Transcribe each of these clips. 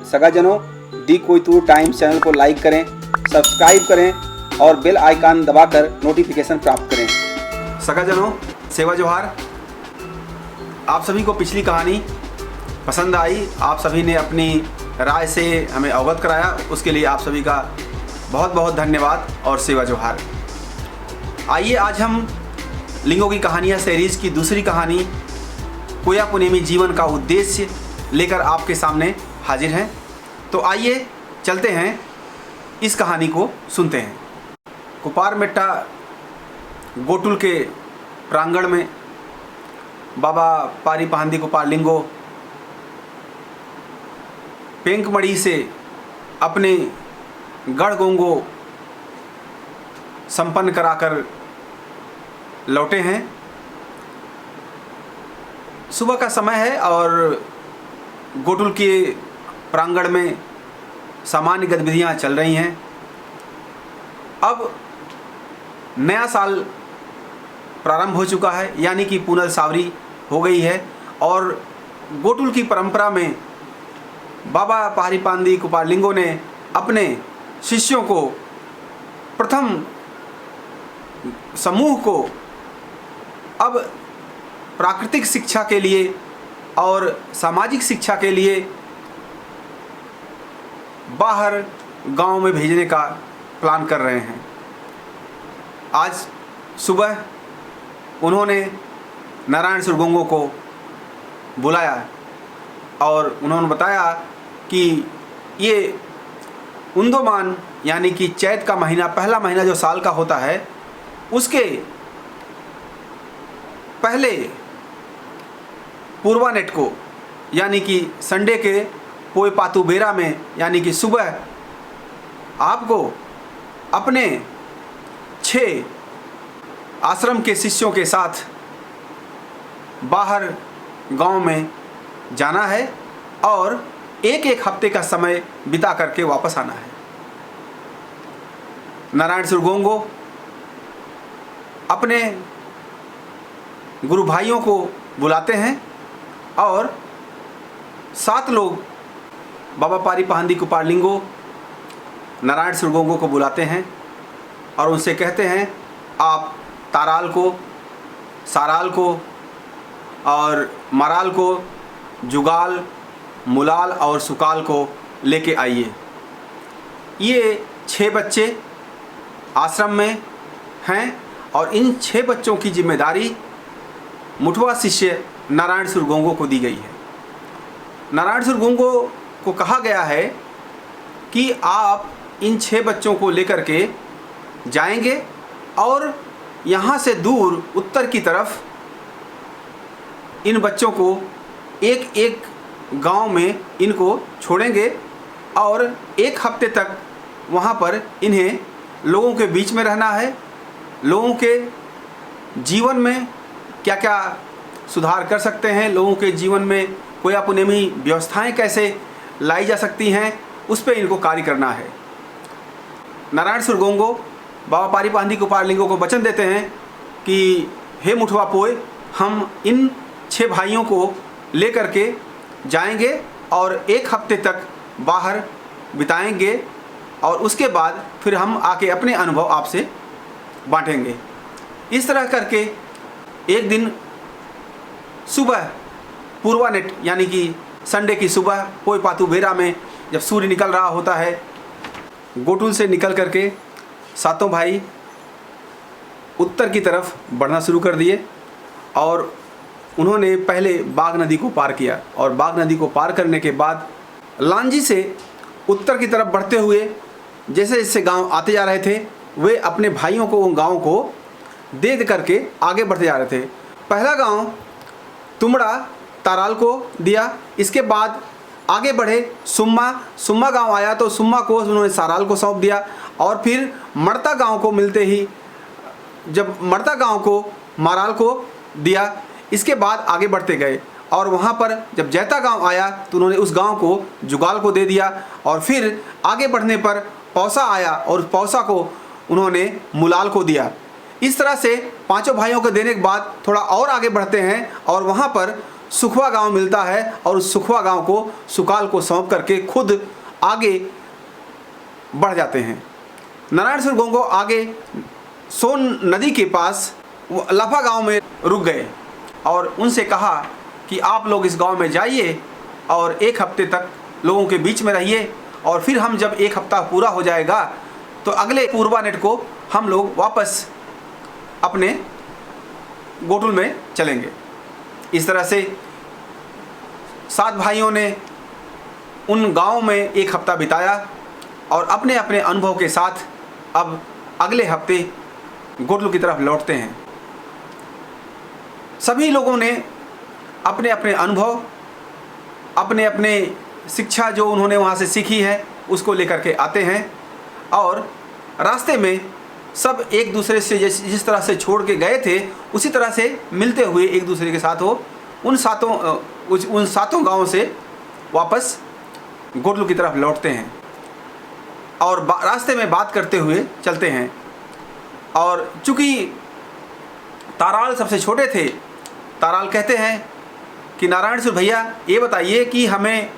सगाजनों, दी Koitur times channel को like करें, subscribe करें और बेल आइकन दबाकर नोटिफिकेशन प्राप्त करें। सगाजनों, सेवा जोहार। आप सभी को पिछली कहानी पसंद आई, आप सभी ने अपनी राय से हमें अवगत कराया, उसके लिए आप सभी का बहुत बहुत धन्यवाद और सेवा जोहार। आइए आज हम लिंगों की कहानियाँ सीरीज़ की दूसरी कहानी कोया पुनेमी जीवन का उद्देश्य लेकर आपके सामने हाजिर हैं। तो आइए चलते हैं, इस कहानी को सुनते हैं। कुपारमेट्टा गोटुल के प्रांगण में बाबा पारी पहांदी कुपार लिंगो पेंकमड़ी से अपने गढ़ गोंगो संपन्न कराकर लौटे हैं। सुबह का समय है और गोटुल के प्रांगण में सामान्य गतिविधियां चल रही हैं। अब नया साल प्रारंभ हो चुका है, यानी कि पुनर्सावरी हो गई है और गोटुल की परंपरा में बाबा पारी पांदी कुपार लिंगो ने अपने शिष्यों को, प्रथम समूह को अब प्राकृतिक शिक्षा के लिए और सामाजिक शिक्षा के लिए बाहर गांव में भेजने का प्लान कर रहे हैं। आज सुबह उन्होंने नारायण सुरगोंगो को बुलाया और उन्होंने बताया कि ये उन्दोमान यानी कि चैत का महीना, पहला महीना जो साल का होता है, उसके पहले पूर्वानेट को यानी कि संडे के पोय पातू बेरा में, यानी कि सुबह आपको अपने 6 आश्रम के शिष्यों के साथ बाहर गांव में जाना है और एक हफ्ते का समय बिता करके वापस आना है। नारायण सुरगोंगो अपने गुरु भाइयों को बुलाते हैं और 7 लोग बाबा पारी पहांदी कुपार लिंगो नारायण सुरगोंगो को बुलाते हैं और उनसे कहते हैं, आप ताराल को, साराल को और मराल को, जुगाल, मुलाल और सुकाल को लेके आइए। ये 6 बच्चे आश्रम में हैं और इन 6 बच्चों की जिम्मेदारी मुठवा शिष्य नारायण सुरगोंगो को दी गई है। नारायण सुरगोंगो को कहा गया है कि आप इन 6 बच्चों को लेकर के जाएंगे और यहाँ से दूर उत्तर की तरफ इन बच्चों को एक एक गांव में इनको छोड़ेंगे और 1 हफ्ते तक वहाँ पर इन्हें लोगों के बीच में रहना है। लोगों के जीवन में क्या क्या सुधार कर सकते हैं, लोगों के जीवन में कोया पुनेमी व्यवस्थाएं कैसे लाई जा सकती हैं, उस पर इनको कार्य करना है। नारायण सुरगोंगो बाबा पारी पहांदी कुपार लिंगो को वचन देते हैं कि हे मुठवा पोय, हम इन 6 भाइयों को लेकर के जाएंगे और 1 हफ्ते तक बाहर बिताएंगे और उसके बाद फिर हम आके अपने अनुभव आपसे बांटेंगे। इस तरह करके एक दिन सुबह पूर्वानेट यानी कि संडे की सुबह पोय पातू बेरा में जब सूर्य निकल रहा होता है, गोटुल से निकल करके 7 भाई उत्तर की तरफ बढ़ना शुरू कर दिए और उन्होंने पहले बाघ नदी को पार किया और बाघ नदी को पार करने के बाद लांजी से उत्तर की तरफ बढ़ते हुए जैसे जैसे गांव आते जा रहे थे, वे अपने भाइयों को, उन गाँव को दे करके आगे बढ़ते जा रहे थे। पहला गांव तुमड़ा ताराल को दिया, इसके बाद आगे बढ़े सुम्मा गांव आया तो सुम्मा को उन्होंने साराल को सौंप दिया और फिर मड़ता गांव को मिलते ही जब मड़ता गांव को माराल को दिया, इसके बाद आगे बढ़ते गए और वहाँ पर जब जैता गांव आया तो उन्होंने उस गांव को जुगाल को दे दिया और फिर आगे बढ़ने पर पौसा आया और पौसा को उन्होंने मुलाल को दिया। इस तरह से 5 भाइयों को देने के बाद थोड़ा और आगे बढ़ते हैं और वहाँ पर सुखवा गांव मिलता है और उस सुखवा गांव को सुकाल को सौंप करके खुद आगे बढ़ जाते हैं। नारायणसुर गोंगो आगे सोन नदी के पास लाफा गांव में रुक गए और उनसे कहा कि आप लोग इस गांव में जाइए और 1 हफ्ते तक लोगों के बीच में रहिए और फिर हम जब 1 हफ्ता पूरा हो जाएगा तो अगले पूर्वानेट को हम लोग वापस अपने गोटुल में चलेंगे। इस तरह से 7 भाइयों ने उन गांव में 1 हफ्ता बिताया और अपने अपने अनुभव के साथ अब अगले हफ्ते गोटुल की तरफ लौटते हैं। सभी लोगों ने अपने अपने अनुभव, अपने अपने शिक्षा जो उन्होंने वहाँ से सीखी है उसको लेकर के आते हैं और रास्ते में सब एक दूसरे से जिस तरह से छोड़ के गए थे उसी तरह से मिलते हुए एक दूसरे के साथ हो उन सातों गांवों से वापस गोटुल की तरफ लौटते हैं और रास्ते में बात करते हुए चलते हैं। और चूँकि ताराल सबसे छोटे थे, ताराल कहते हैं कि नारायणसुर भैया ये बताइए कि हमें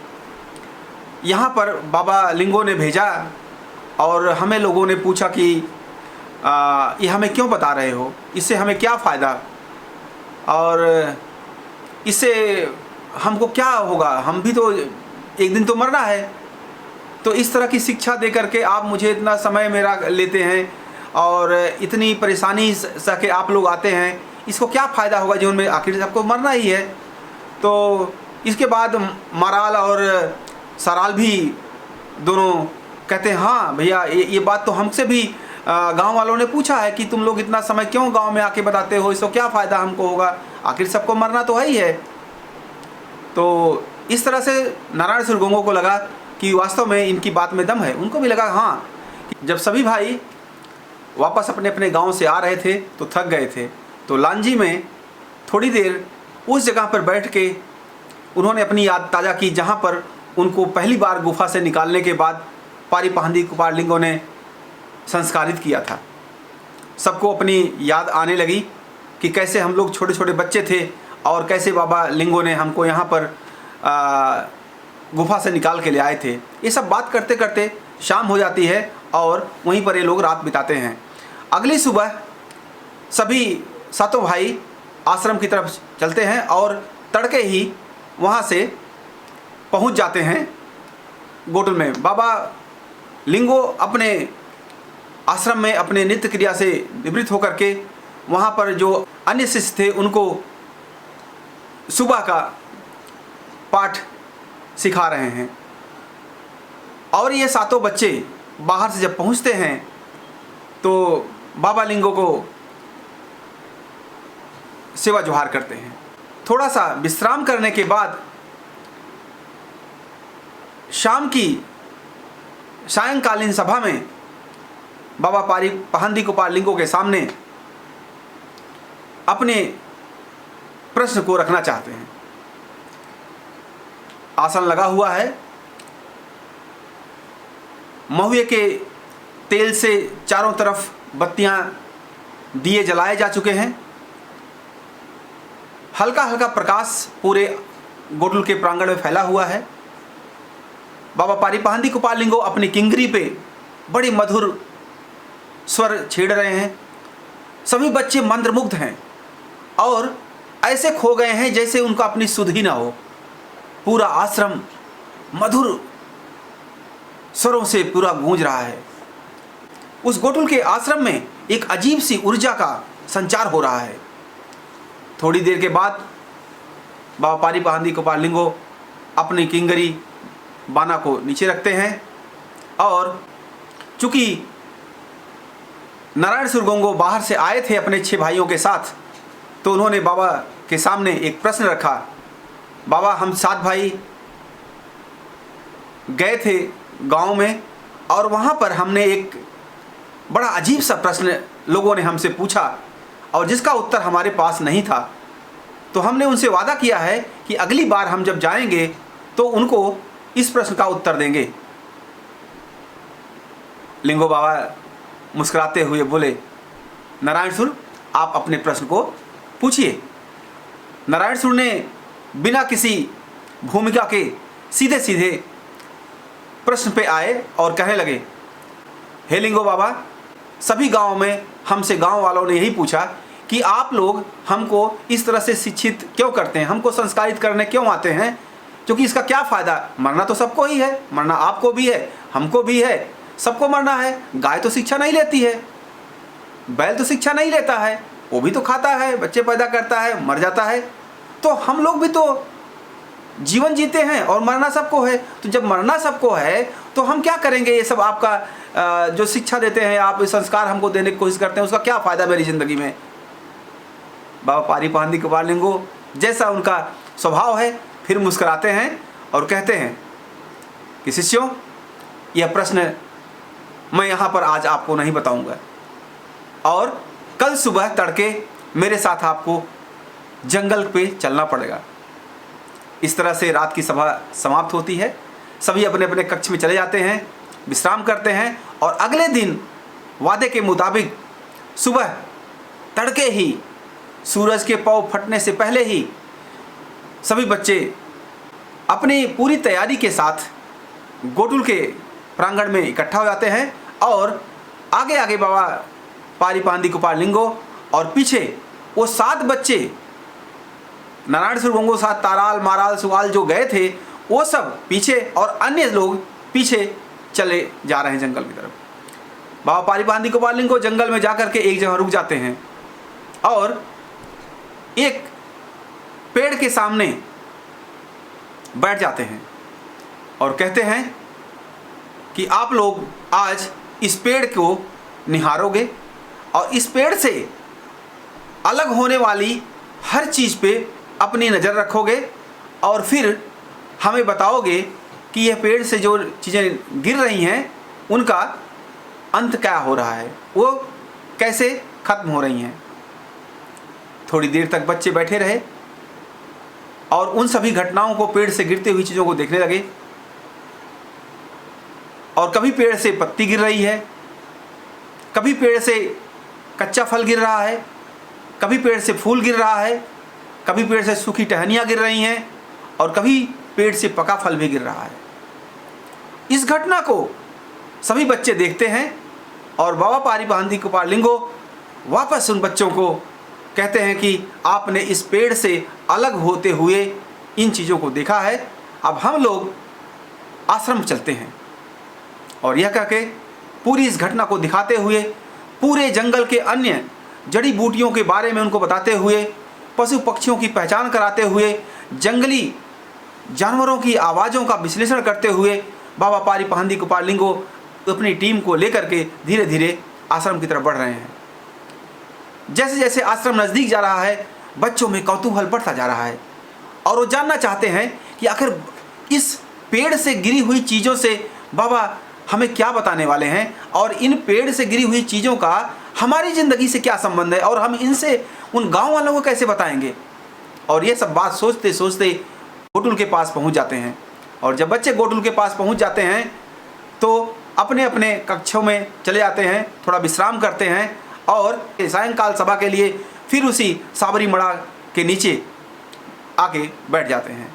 यहाँ पर बाबा लिंगो ने भेजा और हमें लोगों ने पूछा कि ये हमें क्यों बता रहे हो, इससे हमें क्या फ़ायदा और इससे हमको क्या होगा, हम भी तो एक दिन तो मरना है। तो इस तरह की शिक्षा दे करके आप मुझे इतना समय मेरा लेते हैं और इतनी परेशानी सह के आप लोग आते हैं, इसको क्या फ़ायदा होगा जीवन में, आखिर सबको मरना ही है। तो इसके बाद माराल और सराल भी दोनों कहते हैं हाँ भैया ये बात तो हमसे भी गांव वालों ने पूछा है कि तुम लोग इतना समय क्यों गांव में आके बताते हो, इसको क्या फ़ायदा हमको होगा, आखिर सबको मरना तो है ही है। तो इस तरह से नारायणसुर गोंगो को लगा कि वास्तव में इनकी बात में दम है। उनको भी लगा हाँ, जब सभी भाई वापस अपने अपने गांव से आ रहे थे तो थक गए थे, तो लांजी में थोड़ी देर उस जगह पर बैठ के उन्होंने अपनी याद ताज़ा की जहाँ पर उनको पहली बार गुफा से निकालने के बाद पारी पहांदी कुपार लिंगो ने संस्कारित किया था। सबको अपनी याद आने लगी कि कैसे हम लोग छोटे छोटे बच्चे थे और कैसे बाबा लिंगो ने हमको यहाँ पर गुफा से निकाल के ले आए थे। ये सब बात करते करते शाम हो जाती है और वहीं पर ये लोग रात बिताते हैं। अगली सुबह सभी 7 भाई आश्रम की तरफ चलते हैं और तड़के ही वहाँ से पहुँच जाते हैं गोटुल में। बाबा लिंगो अपने आश्रम में अपने नित्य क्रिया से निवृत्त होकर के वहाँ पर जो अन्य शिष्य थे उनको सुबह का पाठ सिखा रहे हैं। और ये 7 बच्चे बाहर से जब पहुँचते हैं तो बाबा लिंगो को सेवा जोहार करते हैं। थोड़ा सा विश्राम करने के बाद शाम की सायंकालीन सभा में बाबा पारी पहांदी कुपार लिंगो के सामने अपने प्रश्न को रखना चाहते हैं। आसन लगा हुआ है, महुए के तेल से चारों तरफ बत्तियां दिए जलाए जा चुके हैं। हल्का हल्का प्रकाश पूरे गोटुल के प्रांगण में फैला हुआ है। बाबा पारी पहांदी कुपार लिंगो अपनी किंगरी पे बड़ी मधुर स्वर छेड़ रहे हैं। सभी बच्चे मंत्रमुग्ध हैं और ऐसे खो गए हैं जैसे उनका अपनी सुध ही ना हो। पूरा आश्रम मधुर स्वरों से पूरा गूंज रहा है। उस गोटुल के आश्रम में एक अजीब सी ऊर्जा का संचार हो रहा है। थोड़ी देर के बाद बाबा पारी पहांदी कुपार लिंगो अपनी किंगरी बाना को नीचे रखते हैं और चूंकि नारायणसुर गोंगो बाहर से आए थे अपने 6 भाइयों के साथ, तो उन्होंने बाबा के सामने एक प्रश्न रखा। बाबा, हम 7 भाई गए थे गांव में और वहाँ पर हमने एक बड़ा अजीब सा प्रश्न लोगों ने हमसे पूछा और जिसका उत्तर हमारे पास नहीं था। तो हमने उनसे वादा किया है कि अगली बार हम जब जाएंगे तो उनको इस प्रश्न का उत्तर देंगे। लिंगो बाबा मुस्कुराते हुए बोले, नारायणसुर, आप अपने प्रश्न को पूछिए। नारायणसुर ने बिना किसी भूमिका के सीधे सीधे प्रश्न पे आए और कहने लगे, हे लिंगो बाबा, सभी गांव में हमसे गांव वालों ने यही पूछा कि आप लोग हमको इस तरह से शिक्षित क्यों करते हैं, हमको संस्कारित करने क्यों आते हैं, क्योंकि इसका क्या फ़ायदा। मरना तो सबको ही है, मरना आपको भी है, हमको भी है, सबको मरना है। गाय तो शिक्षा नहीं लेती है, बैल तो शिक्षा नहीं लेता है, वो भी तो खाता है, बच्चे पैदा करता है, मर जाता है। तो हम लोग भी तो जीवन जीते हैं और मरना सबको है। तो जब मरना सबको है तो हम क्या करेंगे? ये सब आपका जो शिक्षा देते हैं, आप संस्कार हमको देने की कोशिश करते हैं, उसका क्या फ़ायदा मेरी ज़िंदगी में। बाबा पारी पाहंदी कुपार लिंगो जैसा उनका स्वभाव है, फिर मुस्कुराते हैं और कहते हैं कि शिष्यों, यह प्रश्न मैं यहाँ पर आज आपको नहीं बताऊँगा, और कल सुबह तड़के मेरे साथ आपको जंगल पे चलना पड़ेगा। इस तरह से रात की सभा समाप्त होती है। सभी अपने अपने कक्ष में चले जाते हैं, विश्राम करते हैं, और अगले दिन वादे के मुताबिक सुबह तड़के ही, सूरज के पाँव फटने से पहले ही सभी बच्चे अपनी पूरी तैयारी के साथ गोटुल के प्रांगण में इकट्ठा हो जाते हैं, और आगे आगे बाबा पारी पाहंदी कुपार लिंगो और पीछे वो 7 बच्चे नारायण सुरगंगो साथ ताराल माराल सुगाल जो गए थे, वो सब पीछे और अन्य लोग पीछे चले जा रहे हैं जंगल की तरफ। बाबा पारी पाहंदी कुपार लिंगो जंगल में जाकर के एक जगह रुक जाते हैं और एक पेड़ के सामने बैठ जाते हैं और कहते हैं कि आप लोग आज इस पेड़ को निहारोगे और इस पेड़ से अलग होने वाली हर चीज़ पे अपनी नज़र रखोगे, और फिर हमें बताओगे कि यह पेड़ से जो चीज़ें गिर रही हैं उनका अंत क्या हो रहा है, वो कैसे ख़त्म हो रही हैं। थोड़ी देर तक बच्चे बैठे रहे और उन सभी घटनाओं को, पेड़ से गिरती हुई चीज़ों को देखने लगे। और कभी पेड़ से पत्ती गिर रही है, कभी पेड़ से कच्चा फल गिर रहा है, कभी पेड़ से फूल गिर रहा है, कभी पेड़ से सूखी टहनियाँ गिर रही हैं, और कभी पेड़ से पका फल भी गिर रहा है। इस घटना को सभी बच्चे देखते हैं और बाबा पारी पाहंदी कुपार लिंगो वापस उन बच्चों को कहते हैं कि आपने इस पेड़ से अलग होते हुए इन चीज़ों को देखा है, अब हम लोग आश्रम चलते हैं। और यह कहकर पूरी इस घटना को दिखाते हुए, पूरे जंगल के अन्य जड़ी बूटियों के बारे में उनको बताते हुए, पशु पक्षियों की पहचान कराते हुए, जंगली जानवरों की आवाज़ों का विश्लेषण करते हुए बाबा पारी पाहंदी कुपार लिंगो अपनी टीम को लेकर के धीरे धीरे आश्रम की तरफ बढ़ रहे हैं। जैसे जैसे आश्रम नज़दीक जा रहा है, बच्चों में कौतूहल बढ़ता जा रहा है और वो जानना चाहते हैं कि आखिर इस पेड़ से गिरी हुई चीज़ों से बाबा हमें क्या बताने वाले हैं, और इन पेड़ से गिरी हुई चीज़ों का हमारी ज़िंदगी से क्या संबंध है, और हम इनसे उन गांव वालों को कैसे बताएंगे। और ये सब बात सोचते सोचते गोटुल के पास पहुंच जाते हैं। और जब बच्चे गोटुल के पास पहुंच जाते हैं तो अपने अपने कक्षों में चले जाते हैं, थोड़ा विश्राम करते हैं, और सायंकाल सभा के लिए फिर उसी साबरी मड़ा के नीचे आके बैठ जाते हैं।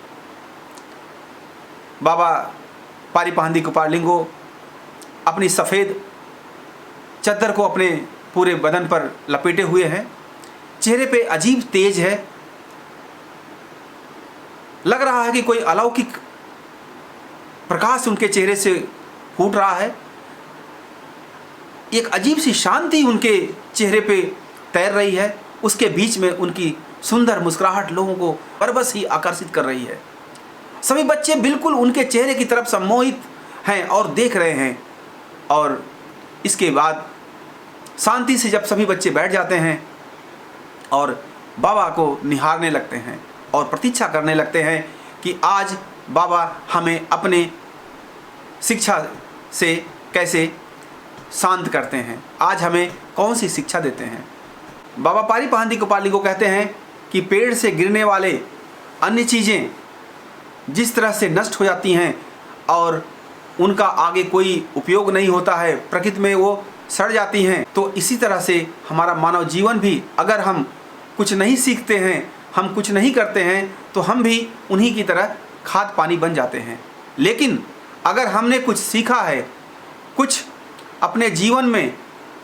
बाबा पारी पाहंदी कुपार लिंगो अपनी सफ़ेद चद्दर को अपने पूरे बदन पर लपेटे हुए हैं, चेहरे पे अजीब तेज है, लग रहा है कि कोई अलौकिक प्रकाश उनके चेहरे से फूट रहा है। एक अजीब सी शांति उनके चेहरे पे तैर रही है, उसके बीच में उनकी सुंदर मुस्कुराहट लोगों को बरबस ही आकर्षित कर रही है। सभी बच्चे बिल्कुल उनके चेहरे की तरफ सम्मोहित हैं और देख रहे हैं। और इसके बाद शांति से जब सभी बच्चे बैठ जाते हैं और बाबा को निहारने लगते हैं और प्रतीक्षा करने लगते हैं कि आज बाबा हमें अपने शिक्षा से कैसे शांत करते हैं, आज हमें कौन सी शिक्षा देते हैं। बाबा पारी पाहंदी कुपार लिंगो कहते हैं कि पेड़ से गिरने वाले अन्य चीज़ें जिस तरह से नष्ट हो जाती हैं और उनका आगे कोई उपयोग नहीं होता है, प्रकृति में वो सड़ जाती हैं, तो इसी तरह से हमारा मानव जीवन भी, अगर हम कुछ नहीं सीखते हैं, हम कुछ नहीं करते हैं तो हम भी उन्हीं की तरह खाद पानी बन जाते हैं। लेकिन अगर हमने कुछ सीखा है, कुछ अपने जीवन में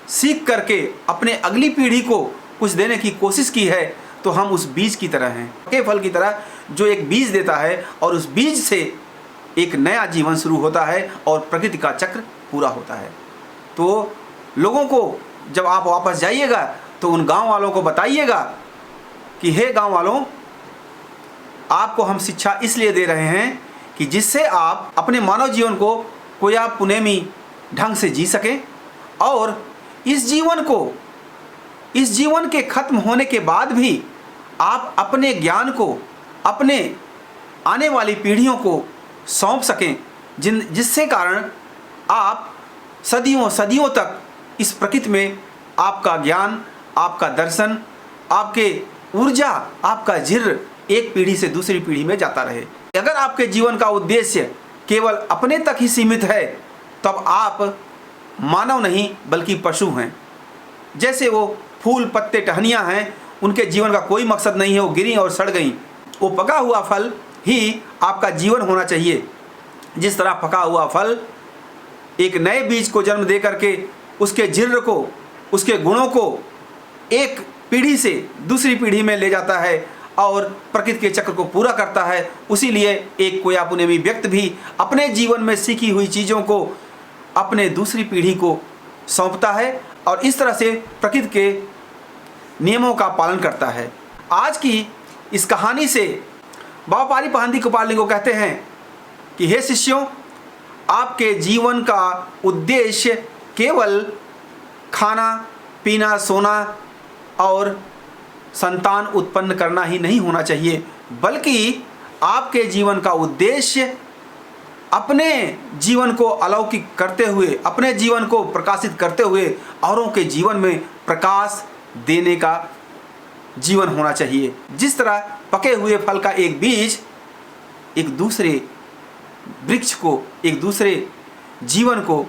सीख करके अपने अगली पीढ़ी को कुछ देने की कोशिश की है, तो हम उस बीज की तरह हैं, पके फल की तरह, जो एक बीज देता है और उस बीज से एक नया जीवन शुरू होता है और प्रकृति का चक्र पूरा होता है। तो लोगों को जब आप वापस जाइएगा तो उन गांव वालों को बताइएगा कि हे गांव वालों, आपको हम शिक्षा इसलिए दे रहे हैं कि जिससे आप अपने मानव जीवन को कोया पुनेमी ढंग से जी सकें और इस जीवन के खत्म होने के बाद भी आप अपने ज्ञान को अपने आने वाली पीढ़ियों को सौंप सकें, जिससे कारण आप सदियों सदियों तक इस प्रकृति में आपका ज्ञान, आपका दर्शन, आपके ऊर्जा, आपका जिर एक पीढ़ी से दूसरी पीढ़ी में जाता रहे। अगर आपके जीवन का उद्देश्य केवल अपने तक ही सीमित है, तब आप मानव नहीं बल्कि पशु हैं। जैसे वो फूल पत्ते टहनियाँ हैं, उनके जीवन का कोई मकसद नहीं है, वो गिरी और सड़ गई। वो पका हुआ फल ही आपका जीवन होना चाहिए। जिस तरह पका हुआ फल एक नए बीज को जन्म दे करके उसके जिर्र को, उसके गुणों को एक पीढ़ी से दूसरी पीढ़ी में ले जाता है और प्रकृति के चक्र को पूरा करता है, उसीलिए एक कोया पुनेमी व्यक्ति भी अपने जीवन में सीखी हुई चीज़ों को अपने दूसरी पीढ़ी को सौंपता है और इस तरह से प्रकृति के नियमों का पालन करता है। आज की इस कहानी से बाबा पारी पाहंदी कुपारलिंगो कहते हैं कि हे शिष्यों, आपके जीवन का उद्देश्य केवल खाना पीना सोना और संतान उत्पन्न करना ही नहीं होना चाहिए, बल्कि आपके जीवन का उद्देश्य अपने जीवन को अलौकिक करते हुए, अपने जीवन को प्रकाशित करते हुए औरों के जीवन में प्रकाश देने का जीवन होना चाहिए। जिस तरह पके हुए फल का एक बीज एक दूसरे वृक्ष को, एक दूसरे जीवन को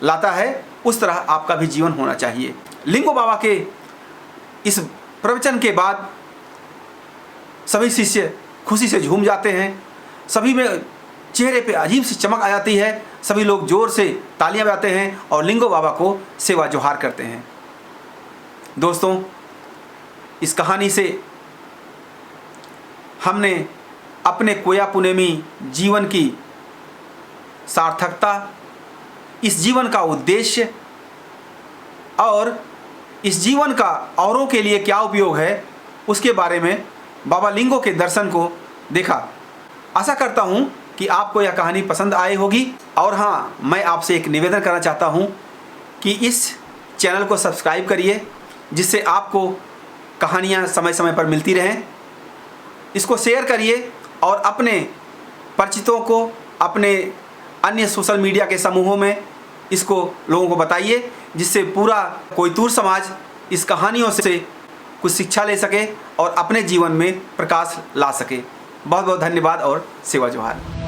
लाता है, उस तरह आपका भी जीवन होना चाहिए। लिंगो बाबा के इस प्रवचन के बाद सभी शिष्य खुशी से झूम जाते हैं, सभी में चेहरे पे अजीब सी चमक आ जाती है, सभी लोग जोर से तालियां बजाते हैं और लिंगो बाबा को सेवा जोहार करते हैं। दोस्तों, इस कहानी से हमने अपने कोया पुनेमी जीवन की सार्थकता, इस जीवन का उद्देश्य और इस जीवन का औरों के लिए क्या उपयोग है, उसके बारे में बाबा लिंगो के दर्शन को देखा। आशा करता हूँ कि आपको यह कहानी पसंद आई होगी। और हाँ, मैं आपसे एक निवेदन करना चाहता हूँ कि इस चैनल को सब्सक्राइब करिए, जिससे आपको कहानियाँ समय समय पर मिलती रहें। इसको शेयर करिए और अपने परिचितों को, अपने अन्य सोशल मीडिया के समूहों में इसको लोगों को बताइए, जिससे पूरा कोयतूर समाज इस कहानियों से कुछ शिक्षा ले सके और अपने जीवन में प्रकाश ला सके। बहुत बहुत धन्यवाद और सेवा जोहार।